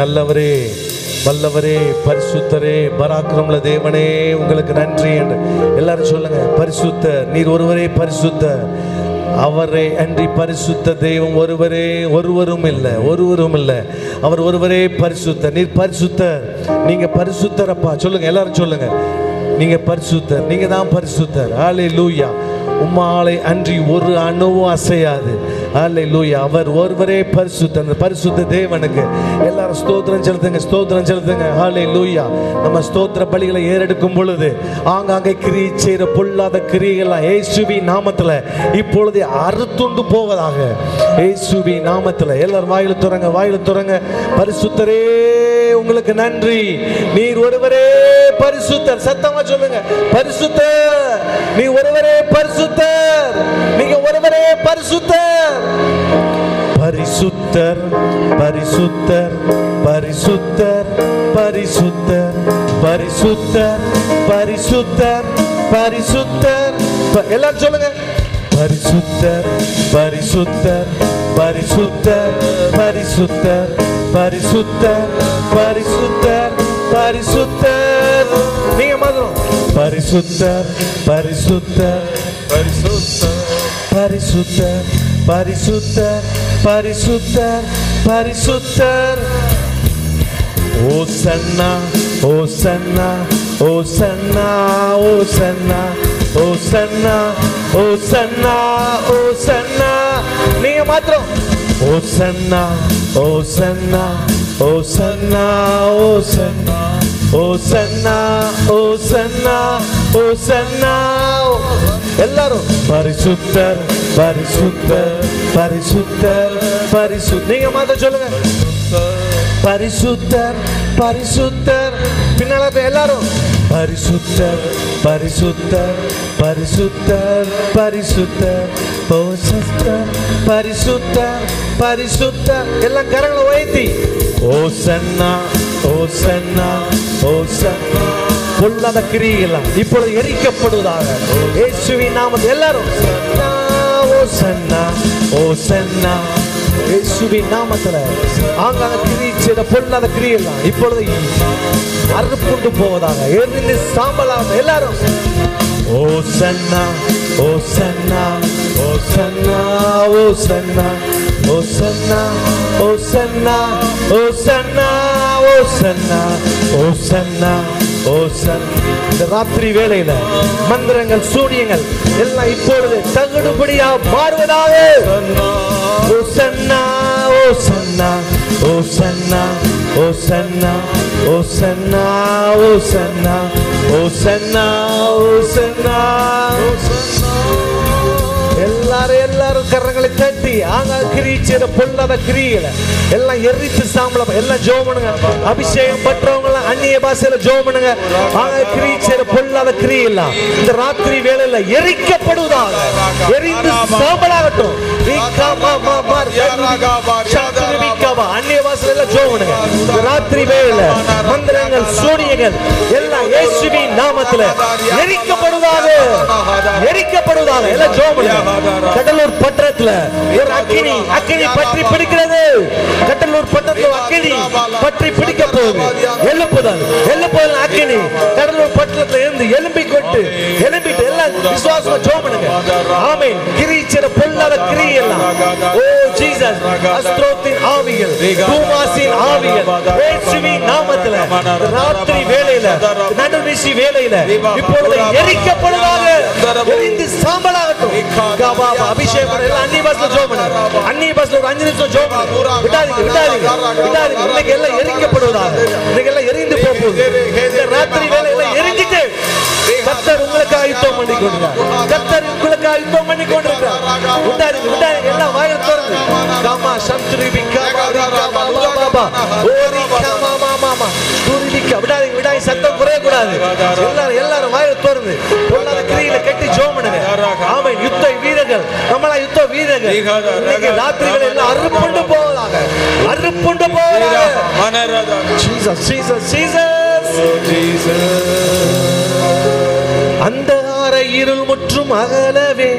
நல்லவரே, வல்லவரே, பரிசுத்தரே, பராக்கிரம தேவனே, உங்களுக்கு நன்றி என்று எல்லாரும் சொல்லுங்க. பரிசுத்த நீர் ஒருவரே பரிசுத்த, அவரே அன்றி பரிசுத்த தெய்வம் ஒருவரே, ஒருவரும் இல்லை, ஒருவரும் இல்லை. அவர் ஒருவரே பரிசுத்த. நீர் பரிசுத்தர், நீங்க பரிசுத்தரப்பா. சொல்லுங்க, எல்லாரும் சொல்லுங்க, நீங்க பரிசுத்தர், நீங்க தான் பரிசுத்தர். ஹல்லேலூயா. உம்மாலை அன்றி ஒரு அணுவும் அசையாது. ஹல்லேலூயா. அவர் ஒருவரே பரிசுத்தர். அந்த பரிசுத்த தேவனுக்கு எல்லாரும் ஸ்தோத்திரம் செலுத்துங்க, ஸ்தோத்திரம் செலுத்துங்க. ஹல்லேலூயா. நம்ம ஸ்தோத்திர பலிகளை ஏறெடுக்கும் பொழுது ஆங்காங்கே கிரியை செய்கிற பொல்லாத கிரியைகள்லாம் இயேசுவின் நாமத்தில் இப்பொழுது அறுத்துண்டு போவதாக. இயேசுவின் நாமத்தில் எல்லாரும் வாயில துறங்க, வாயில துறங்க. பரிசுத்தரே உங்களுக்கு நன்றி. நீர் ஒருவரே பரிசுத்தர். சத்தமா சொல்லுங்க, பரிசுத்தர். நீ ஒருவரே பரிசுத்தர், நீங்க ஒருவரே பரிசுத்தர். பரிசுத்தர், பரிசுத்தர், பரிசுத்தர், பரிசுத்தர், பரிசுத்தர், பரிசுத்தர், பரிசுத்தர். எல்லாரும் சொல்லுங்க, பரிசுத்தர், பரிசுத்தர், பரிசுத்தர், பரிசுத்தர், பரிசுத்தர், பரிசுத்தர், பரிசுத்தர். நீங்க மாதிரி பரிசுத்தர், பரிசுத்தர், பரிசுத்தர், பரிசுத்தர், பரிசுத்தர், பரிசுத்தர், பரிசுத்தர். ஓசன்னா, ஓசன்னா, ஓசன்னா, ஓசன்னா, ஓசன்னா, ஓசன்னா, ஓசன்னா. நீங்க மாத்திரம் ஓசன்னா, ஓசன்னா, ஓசன்னா, ஓசன்னா, ஓசன்னா, ஓசன்னா, ஓசன்னா. எல்லாரும் பரிசுத்தர், பரிசுத்தர், பரிசுத்தர், பரிசுத்தர். நீங்க மாத்திரம் சொல்லுங்க, பரிசுத்தர், பரிசுத்தர். பின்னால எல்லாரும் பரிசுத்தர், பரிசுத்தர், பரிசுத்தர், பரிசுத்தர், பரிசுத்தர், பரிசுத்தர், பரிசுத்தர். எல்லாம் கரங்களை உயர்த்தி ஓசன்னா, ஓசன்னா, ஓசன்னா. பொல்லாத கிரியைகள் இப்பொழுது எரிக்கப்படுவதாக இயேசுவின் நாமத்தில். எல்லாரும் ஓசன்னா, ஓசன்னா. இயேசுவின் நாமத்துல ஆங்காங்க கிரியை செய்த பொல்லாத கிரியைகள் இப்பொழுது அறுப்புண்டு போவதாக, எரிந்து சாம்பலாக. எல்லாரும் ஓசன்னா, ஓசன்னா, ஓசன்னா, ஓசன்னா, ஓசன்னா, ஓசன்னா, ஓசன்னா, ஓசன்னா, ஓசன்னா, ஓசன்னா. இந்த ராத்திரி வேளையில மந்திரங்கள், சூனியங்கள் எல்லாம் இப்பொழுது தகுடுபடியா மாறுவதாக. ஓசன்னா, ஓசன்னா, ஓசன்னா, ஓசன்னா, ஓசன்னா, ஓசன்னா, ஓசன்னா, ஓசன்னா. எல்லாரும் எல்லாரும் கரங்களை தட்டி ஆங்க கிரியை செய்த பொல்லாத கிரியைகளை எல்லாம் எரித்து சாம்பலம். எல்லாம் ஜெபம் பண்ணுங்க. அபிஷேகம் பெற்றவங்க எல்லாம் அந்நிய பாஷையில ஜெபம் பண்ணுங்க. ஆங்க கிரியை செய்த பொல்லாத கிரியை எல்லாம் இந்த ராத்திரி வேளையில எரிக்கப்படுவதாக, எரிந்து சாம்பலாகட்டும். அந்நிய பாஷையில ஜெபம் பண்ணுங்க. இந்த ராத்திரி வேளையில மந்திரங்கள், சூனியங்கள் எல்லாம் இயேசுவின் நாமத்துல எரிக்கப்படுவதாக, எரிக்கப்படுவதாக. எல்லாம் ஜெபம் பண்ணுங்க. கடலூர் பட்டணத்துல ஒரு அக்கினி, அக்கினி பற்றி பிடிக்கிறது. கடலூர் பட்டணத்துல அக்கினி பற்றி பிடிக்க போகுது. எழுப்புதல், எழுப்புதல் அக்கினி கடலூர் பட்டணத்துல இருந்து எழும்பி கொண்டு எழும்பிட்டு எல்லாம் விசுவாசமா ஜெபம் பண்ணுங்க. ஆமென். கிரியை செய்த பொல்லாத கிரியை எல்லாம், ஓ ஜீசஸ், அஸ்தரோத்தின் ஆவிகள், தூமாசின் ஆவிகள் இயேசுவின் நாமத்துல ராத்திரி வேளையில, நடுநிசி வேளையில இப்பொழுது எரிக்கப்படுவதாக, எரிந்து சாம்பலாகட்டும். அபிஷேகம் எல்லாம் அந்நிய பாஷையில ஜெபம் பண்ணுங்க. அந்நிய பாஷையில ஒரு 5 நிமிஷம் ஜெபம் பண்ணுங்க. விடாதீங்க, விடாதீங்க, விடாதீங்க. இன்னைக்கு எல்லாம் எரிக்கப்படுவதாக, இன்னைக்கு எல்லாம் எரிந்து போகுது. இந்த ராத்திரி வேளையில எரிஞ்சிட்டு கர்த்தர் உங்களுக்காக யுத்தம் பண்ணி கொண்டிருக்கிறார். கர்த்தர் உங்களுக்காக யுத்தம் பண்ணி கொண்டிருக்கிறார். விடாதீங்க, விடாதீங்க. எல்லாம் வாயை திறந்து காமா சம்த்ரிபி காமா காமா பாபா ஓரி காமா மாமா துரிபிக்க. விடாதீங்க, விடாதீங்க. சத்தம் குறைய கூடாது. எல்லாரும் எல்லாரும் வாயை திறந்து பொல்லாத கிரியையில கட்டி ஜெபம் பண்ணுங்க. ஆமென். யுத்த வீரர்கள், நம்மளா யுத்த வீரர்கள் இன்னைக்கு ராத்திரிகள் எல்லாம் அறுப்புண்டு போவதாக, அறுப்புண்டு போவதாக. Jesus, Jesus, Jesus. அந்தகார இருள் முற்றும் அகலவே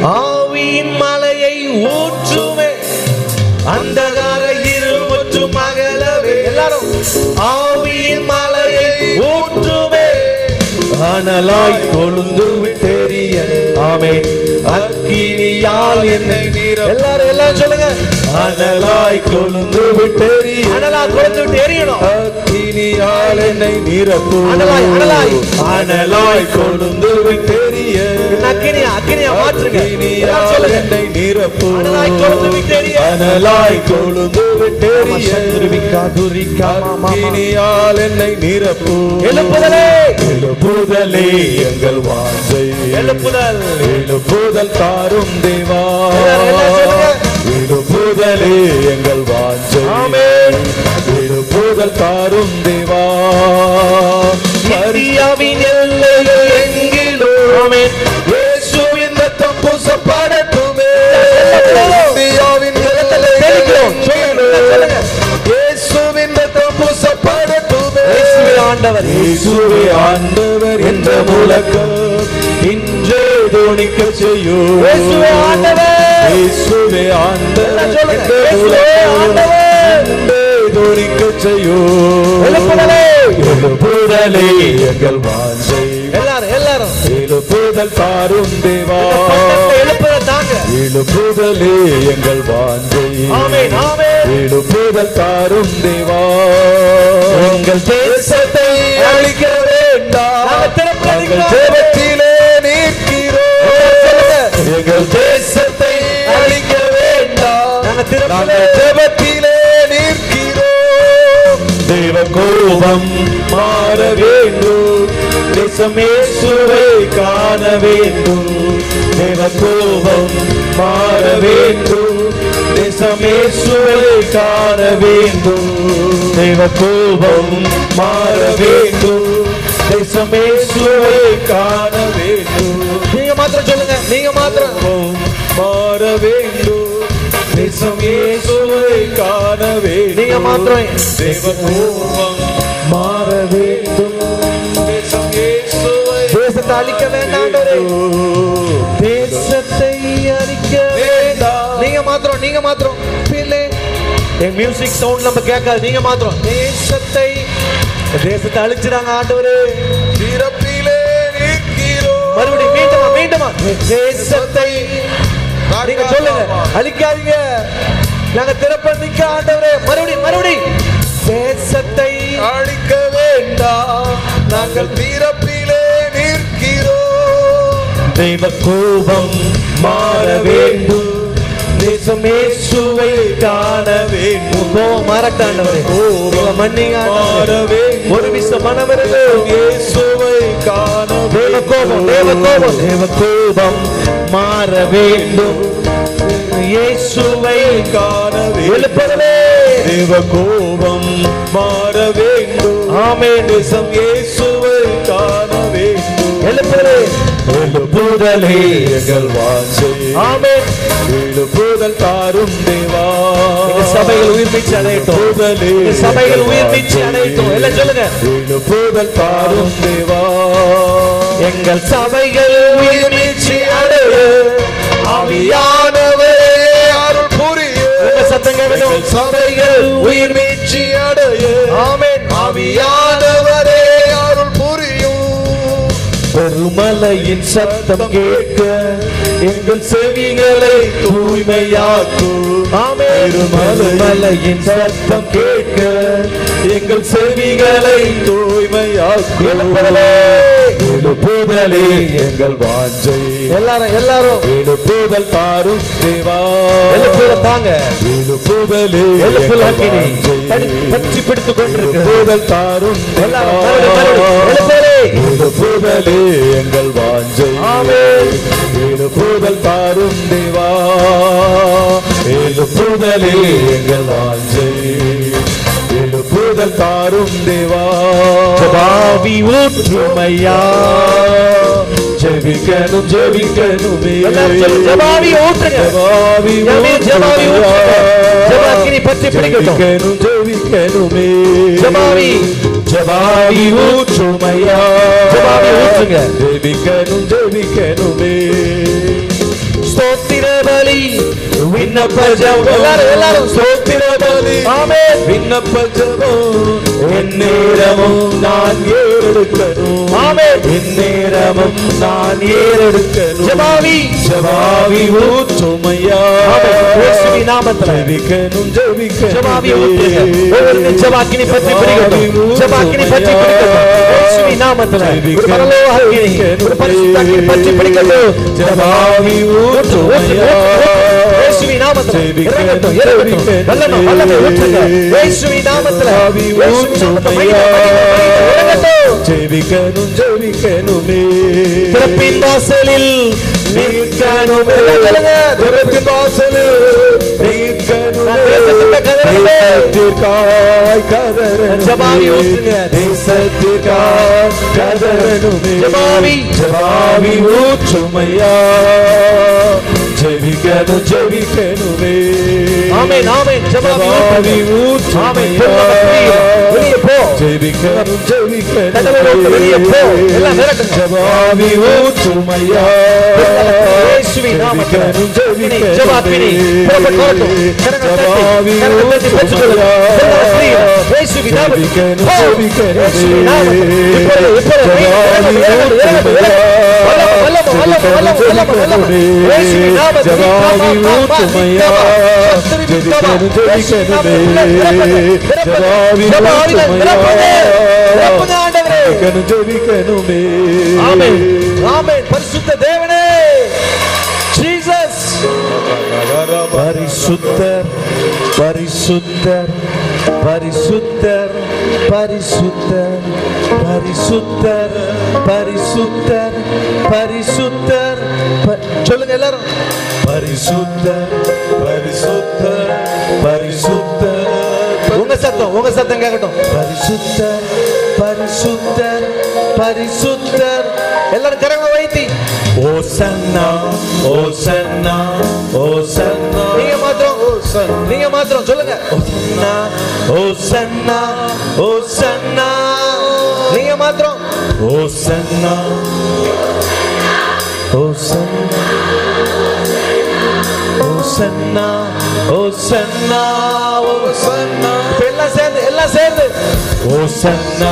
ஆவியின் மலையை ஊற்றுவே. அந்தகார இருள் முற்றும் அகலவே எல்லாரும் ஆவியின் மலையை ஊற்றுமே அனலாய் கொழுந்து விட்டெரிய ஆமென் அக்கினியால் என்னை நீர எல்லாரும் சொல்லுங்க அனலாய் கொழுந்து விட்டெரிய அனலாய் கொழுந்து விட்டு எரியணும் அக்கினியால் என்னை நிரப்பு அனலாய் அனலாய் அனலாய் கொழுந்து விட்டெரிய அக்கினியா மாற்றுங்க சொல்லுங்க என்னை நிரப்பு அனலாய் கொழுந்து விட்டெரிய அனலாய் கொழுந்து விட்டெரிய அக்கினியால் என்னை நிரப்பு எழுப்புதலே எழுப்புதலே எங்கள் வாஞ்சை எழுப்புதல் எழுப்புதல் தாரும் தேவா எழுப்புதலே எங்கள் வாஞ்சை ஆமென் எழுப்புதல் தாரும் தேவா மரியாவின் எல்லையில் எங்கிலோ ஆமென் இயேசுவின் ரத்தம் பூசப்படட்டுமே மரியாவின் எல்லையில் சொல்லுங்க இயேசுவின் ரத்தம் பூசப்படட்டுமே இயேசுவே ஆண்டவர் இயேசுவே ஆண்டவர் என்ற முழக்கம் இன்றே துணிக்க செய்யும் இயேசுவே ஆண்டவர் இயேசுவே ஆண்டவர் இயேசுவே ஆண்டவர் இன்றே துணிக்க செய்யும் எழுப்புதலே எழுப்புதலே எங்கள் வாஞ்சை எல்லாரும் எழுப்புதல் தாரும் தேவா எழுப்புதல் தாங்க எழுப்புதலே எங்கள் வாஞ்சை ஆமென் ஆமென் எழுப்புதல் தாரும் தேவா எங்கள் தேசத்தை அழிக்க வேண்டாம் எங்கள் தேவத்திலே நிற்கிறோம் எங்கள் தேசத்தை அழிக்க வேண்டாம் நாங்கள் தேவத்திலே நிற்கிறோம் தேவ கோபம் மாற வேண்டும் தேசம் இயேசுவை காண வேண்டும் தேவ கோபம் மாற வேண்டும் தேசம் இயேசுவை காண வேண்டும் தேவ கோபம் மாற வேண்டும் தேசம் இயேசுவை காண வேண்டும் நீங்க மாத்திரம் சொல்லுங்க நீங்க மாத்திரம் மாற வேண்டும் தேசம் இயேசுவை காண வேண்டும் நீங்க மாத்திரம் தேவ கோபம் மாற வேண்டும் தேசம் இயேசுவை தேசத்தை அழிக்க வேண்டாம் தேசத்தை அழிக்க வேண்டாம் நீங்க மாத்திரம் பிள்ளை என் மியூசிக் சவுண்ட் நம்ம கேட்காது நீங்க மாத்திரம் தேசத்தை அழிச்சிடாங்க ஆண்டவரே திறப்பிலே நிற்கிறோம் மறுபடியும் மீண்டுமா தேசத்தை நீங்க சொல்லுங்க அழிக்காதீங்க நாங்க திறப்ப நிக்க ஆண்டவரே மறுபடியும் தேசத்தை அழிக்க வேண்டாம் நாங்கள் திறப்பிலே நிற்கிறோம் தெய்வ கோபம் மாற வேண்டும் தேசம் இயேசுவை காண வேண்டும் கோபம் மாறட்டாண்டவரே கோபம் மன்னிங்க மாற வேண்டும் ஒரு விச மனமிருந்து இயேசுவை காண தேவ கோபம் மாற வேண்டும் இயேசுவை காண எழுப்புதலே தேவ கோபம் மாற வேண்டும் ஆமென் தேசம் இயேசுவை காண வேண்டும் எழுப்புதலே எழுப்புதலே எங்கள் வாஞ்சை ஆமென் எழுப்புதல் தாரும் தேவா சபைகள் உயிர் மீட்சி அடையட்டும் சபைகள் உயிர் மீட்சி அடையட்டும் எல்லாம் சொல்லுங்க எழுப்புதல் தாரும் தேவா எங்கள் சபைகள் உயிர் மீட்சி அடைய ஆவியானவரே அருள் புரிய சத்தம் கேட்கட்டும் சபைகள் உயிர் மீட்சி அடைய ஆமென் ஆவியானவரே அருள் புரியும் பெருமலையின் சத்தம் கேட்க எங்கள் செவிகளை தூய்மையாக்கும் பெருமலையின் சத்தம் கேட்க எங்கள் செவிகளை தூய்மையாக்கும் எழுப்புதலே எங்கள் வாஞ்சை எல்லாரும் எழுப்புதல் தாரும் தேவா எழுப்புதல் தாங்க எழுப்புதலே பற்றி பிடித்துக் கொண்டிருக்கிறது தாரும் எழுப்புதலே எங்கள் வாஞ்சை எழுப்புதல் தாரும் தேவா எழுப்புதலே எங்கள் வாஞ்சை எழுப்புதல் தாரும் தேவா ஜபாவி ஊற்றுமையா ஜெபிக்கணும் ஜபாவி ஊற்றுங்க ஜபாவி ஜபாக்கினி பற்றி பிடிக்கணும் ஜெபிக்கணுமே ஜபாவி ஊற்றுமையா ஜபாவி ஊற்றுங்க ஜெபிக்கணுமே ஸ்தோத்திர பலி விண்ணப்ப ஜெபம் எல்லாரும் ஸ்தோத்திர பலி. ஆமென். விண்ணப்ப ஜெபம் எந்நேரமும் நான் ஏறெடுக்கணும். ஆமென். எந்நேரமும் நான் ஏறெடுக்கணும். ஜெபாவி ஊற்றுமையா. இயேசுவின் நாமத்தில் ஜெபிக்கணும் ஜெபாவி ஊற்றுங்க. ஒவ்வொரு ஜெபாக்கினி பற்றி பிடிக்கட்டும். ஜெபாக்கினி பற்றி பிடிக்கட்டும். இயேசுவின் நாமத்தில் ஒரு பரலோக அக்கினி, ஒரு பரிசுத்த அக்கினி பற்றி பிடிக்கட்டும். ஜெபாவி ஊற்றுமையா. இயேசுவின் நாமத்தில் இறங்கட்டும் இறங்கட்டும். வல்லமை ஊற்றுங்க. இயேசுவின் நாமத்தில் ஊற்றுமையா. ஜெபிக்கணும் ஜெபிக்கணுமே. திறப்பின் வாசலில் நிற்கணுமே. திறப்பின் வாசலில் நிற்கணுமே. தேசத்திற்காய் கதறணும். ஜெபாவி ஊற்றுங்க. தேசத்திற்காய் கதறணுமே. ஜெபாவி ஊற்றுமையா. ஜெபிக்கணும் ஜெபிக்கணுமே. ஆமென் ஆமென். ஜெபாவி ஊற்றுமையா. வெளியே போ. ஜெபிக்கணும் ஜெபிக்கணும். வெளியே போ. எல்லாம் விரட்டுங்க. ஜெபாவி ஊற்றுமையா. இயேசுவின் நாமத்தில் ஜெபாக்கினி புறப்பட்டு ஜெபாவி ஊற்றுமையா. இயேசுவின் நாமத்தில் ஜெபிக்கணும். பரிசுத்த தேவனே ஜீசஸ். பரிசுத்தர் பரிசுத்தர் பரிசுத்தர் பரிசுத்தர் பரிசுத்தர் பரிசுத்தர் பரிசுத்தர். சொல்லுங்க எல்லாரும். பரிசுத்தர் பரிசுத்தர் பரிசுத்தர். உங்க சத்தம் கேட்கட்டும். பரிசுத்தர் பரிசுத்தர் பரிசுத்தர். எல்லாரும் கரங்களை வைத்தி ஓசன்னா ஓசன்னா ஓசன்னா. நீங்க மாத்திரம் சொல்லுங்க. ஓசன்னா ஓசன்னா ஓசன்னா. நீங்க மாத்திரம் ஓசன்னா ஓசன்னா ஓசன்னா ஓசன்னா ஓசன்னா. எல்லாம் சேர்ந்து ஓசன்னா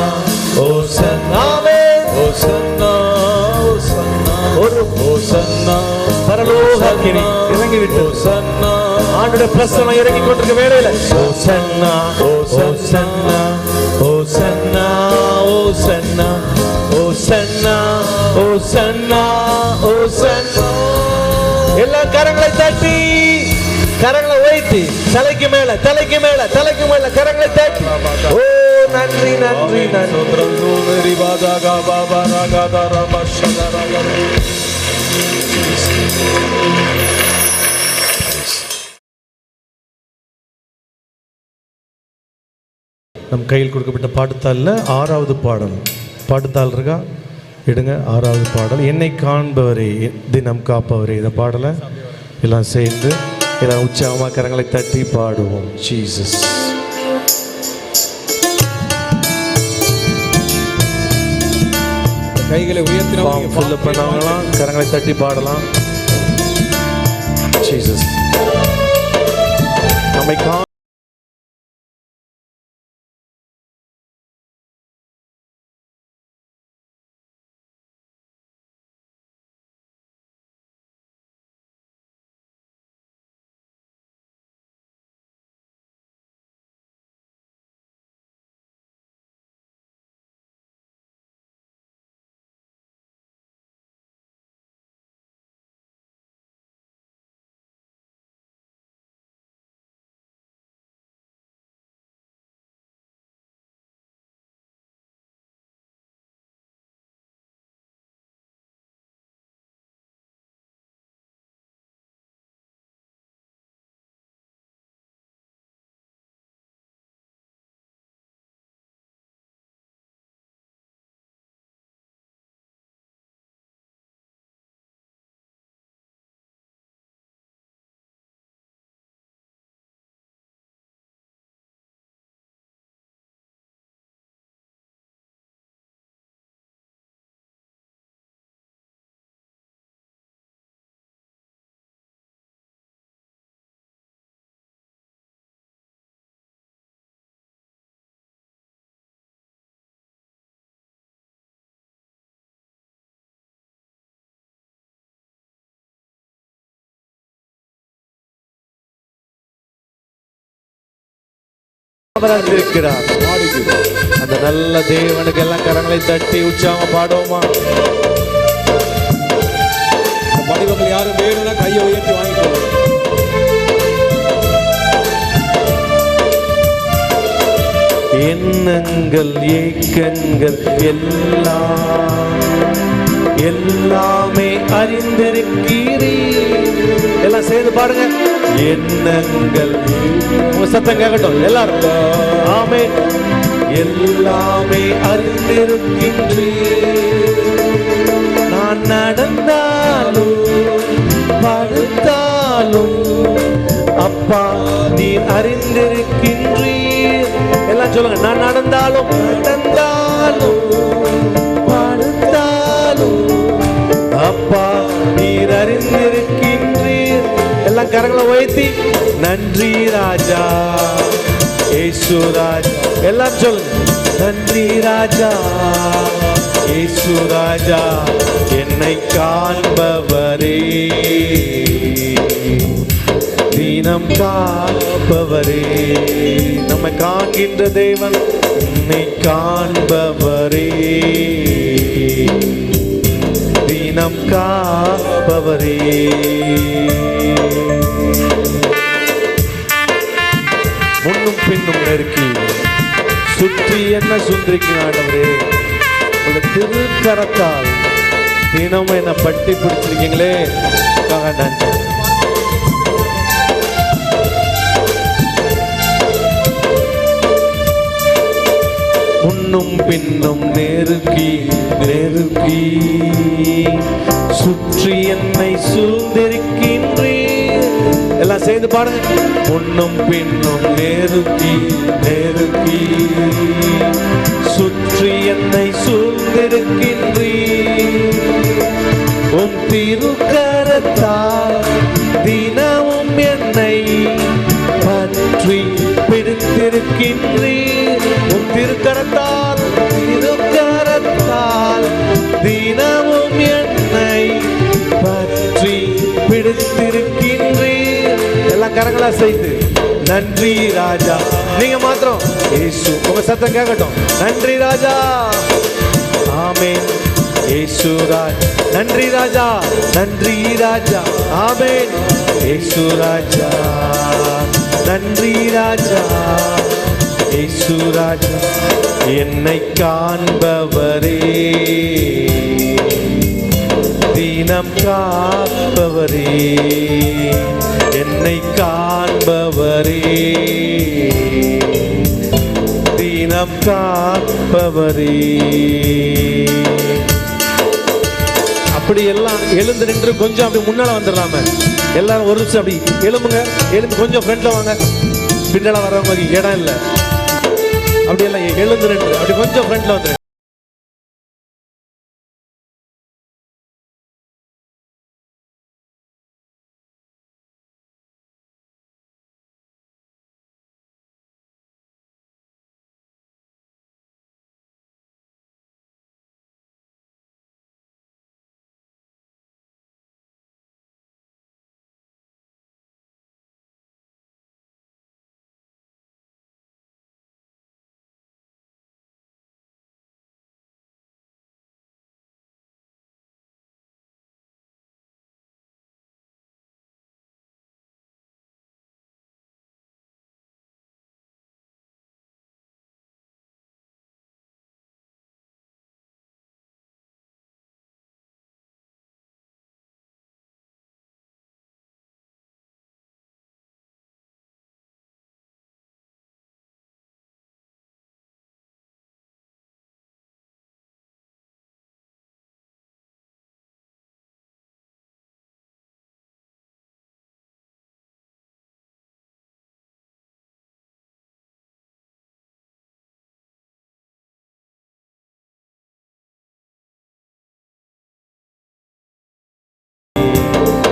ஓசன்னா. ஆமென். ஓசன்னா ஓசன்னா. ஒரு ஓசன்னா. பரலோக அக்கினி இறங்கி விட்டு ஓசன்னா. ஆண்டவருடைய பிரசன்னம் இறங்கி கொண்டிருக்க வேளையில ஓசன்னா ஓசன்னா ஓசன்னா ஓசன்னா ஓசன்னா ஓசன்னா ஓசன்னா. எல்லா கரங்களை தட்டி கரங்களை வைத்து தலைக்கு மேல தலைக்கு மேல தலைக்கு மேல கரங்களை தட்டி ஓ நன்றி நன்றி நன்றி. நம் கையில் கொடுக்கப்பட்ட பாட்டுத்தாளில் 6வது பாடல். பாட்டுத்தாள் இருக்கா? எடுங்க. 6வது பாடல். என்னை காண்பவரே தினம் காப்பவரே. இந்த பாடலை எல்லாம் சேர்ந்து எல்லாம் உற்சாகமாக கரங்களை தட்டி பாடுவோம். ஜீசஸ். கைகளை உயர்த்தினவங்க கரங்களை தட்டி பாடலாம். ஜீசஸ் நம்மை இருக்கிறார். அந்த நல்ல தேவனுக்கு எல்லாம் கரங்களை தட்டி உற்சாகமா பாடுவோமா? படிவங்கள் யாரும் வேணும்னா கையை உயர்த்தி வாங்கிக்கோங்க. எண்ணங்கள் ஏக்கங்கள் எல்லாமே அறிந்திருக்கிறீர். எல்லாம் சேர்ந்து பாருங்க. எண்ணங்கள், உங்க சத்தம் கேட்கட்டும் எல்லாரும். ஆமென். எல்லாமே அறிந்திருக்கின்றீர். நான் நடந்தாலும் படுத்தாலும் அப்பா நீர் அறிந்திருக்கின்றீர். எல்லாம் சொல்லுங்க. நான் நடந்தாலும் படுத்தாலும் அப்பா நீர் அறிந்திருக்கின்றீர். எல்லாம் கரங்களை உயர்த்தி நன்றி ராஜா இயேசு ராஜா. எல்லாம் சொல்லுங்க. நன்றி ராஜா இயேசு ராஜா, என்னை காண்பவரே, தீனம் காப்பவரே. நம்மை காண்கின்ற தேவன், என்னை காண்பவரே, தீனம் காப்பவரே. முன்னும் பின்னும் நெருக்கி சுற்றி என்ன சுந்தரிக்கிறாண்டவரே, உங்க திருக்கரத்தால் தினம் என்ன பட்டி பிடிச்சிருக்கீங்களே, நன்றி. முன்னும் பின்னும் நெருக்கி நெருக்கி சுற்றி என்னை சூழ்ந்திருக்கின்றீர். எல்லாம் சேர்ந்து பாருங்க. முன்னும் பின்னும் நெருக்கி நெருக்கி சுற்றி என்னை சூழ்ந்திருக்கின்றீர். உம் திருக்கரத்தால் தினமும் என்னை பற்றி பிடித்திருக்கின்றீர். உம் திருக்கரத்தால் தினமும் என்னை பற்றி பிடித்திருக்கின்றீர். எல்லாம் கரங்களா செய்து நன்றி ராஜா. நீங்க மாத்திரம் இயேசு, உங்க சத்தம் கேட்கட்டும். நன்றி ராஜா. ஆமென். இயேசு ராஜா. நன்றி ராஜா. நன்றி ராஜா. ஆமென். இயேசு ராஜா. நன்றி ராஜா இயேசு ராஜா, என்னை காண்பவரே, தீனம் காப்பவரே, என்னை காண்பவரே, தீனம் காப்பவரே. அப்படி எல்லாம் எழுந்து நின்று கொஞ்சம் அப்படி முன்னால வந்துடலாம. எல்லாரும் ஒரு நிமிஷம் அப்படி எழும்புங்க. எழுந்து கொஞ்சம் ஃப்ரெண்ட்ல வாங்க. பின்னால வரவங்க இடம் இல்லை. அப்படி எல்லாம் எழுந்து நின்று அப்படி கொஞ்சம் ஃப்ரெண்ட்ல வந்து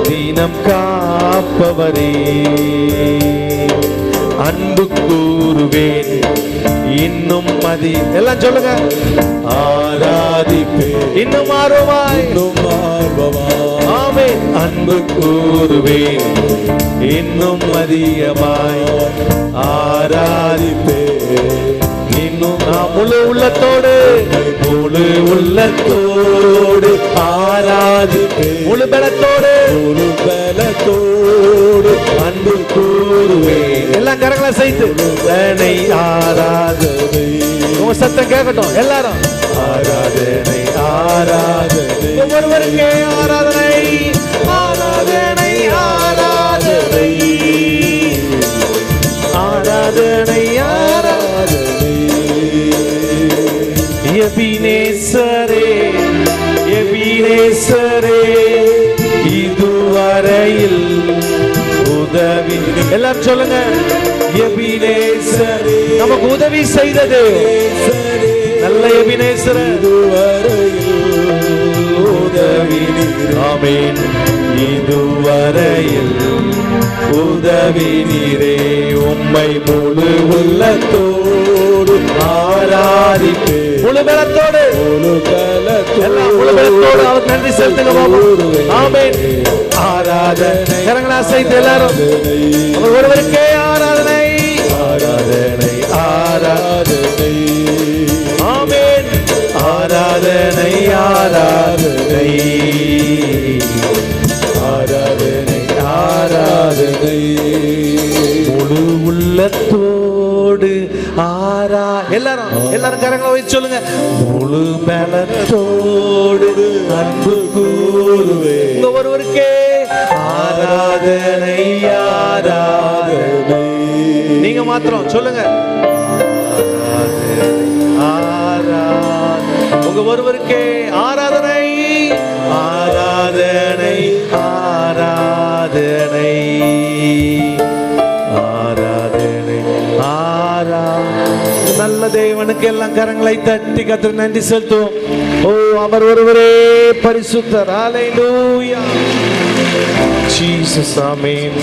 தீனம் காப்பவரே, அன்பு கூறுவேன் இன்னும் மதி. எல்லாம் சொல்லுங்க. ஆராதிப்பேன் இன்னும் ஆர்வமாய், இன்னும் ஆர்வமாய் ஆமென். அன்பு கூறுவேன் இன்னும் அதிகமாய் ஆராதிப்பேன் இன்னும் நான் முழு உள்ளத்தோடு ஆராதிப்பேன் முழு பலத்தோடு அன்பு கூறுவேன். எல்லாம் கரங்களை செய்து தனை ஆராதனை உங்க சத்தம் கேட்கட்டும் எல்லாரும். ஆராதனை ஆராதனை ஒவ்வொருவருக்கே ஆராதனை ஆராதனை ஆராதனை ஆராதனை ஆராதனை. எபினேசரே எபினேசரே இதுவரையில் உதவி எல்லாரும் சொல்லுங்க. எபினேசரே நமக்கு உதவி செய்தது நல்ல எபினேசரே இதுவரையில் உதவி. ஆமென். இதுவரையில் உதவி நீரே உம்மை முழு உள்ளத்தோடு ஆராதிப்பேன் முழு பலத்தோடு எல்லாம் முழு பலத்தோடு அவர் நன்றி செலுத்துங்க. ஆமென். ஆராதனை கரங்களை அசைத்து எல்லாரும் அவர் ஒருவருக்கே ஆராதனை ஆராதனை ஆராதனை. ஆமென். ஆராதனை ஆராதனை ஆராதனை ஆராதனை முழு உள்ளத்தோடு எல்லாரும் கரங்களை வச்சு சொல்லுங்க. முழு பலத்தோடு அன்பு கூறுவேன் ஒருவருக்கே ஆராதனை ஆராதனை. நீங்க மாத்திரம் சொல்லுங்க. உங்க ஒருவருக்கே ஆராதனை ஆராதனை ஆராதனை ஆராதனை ஆராதனை. நல்ல தேவனுக்கு எல்லாம் கரங்களை தட்டி கர்த்தருக்கு நன்றி செலுத்துவோம். ஓ அவர் ஒருவரே பரிசுத்தர். ஹல்லேலூயா ஜீசஸ். ஆமென்.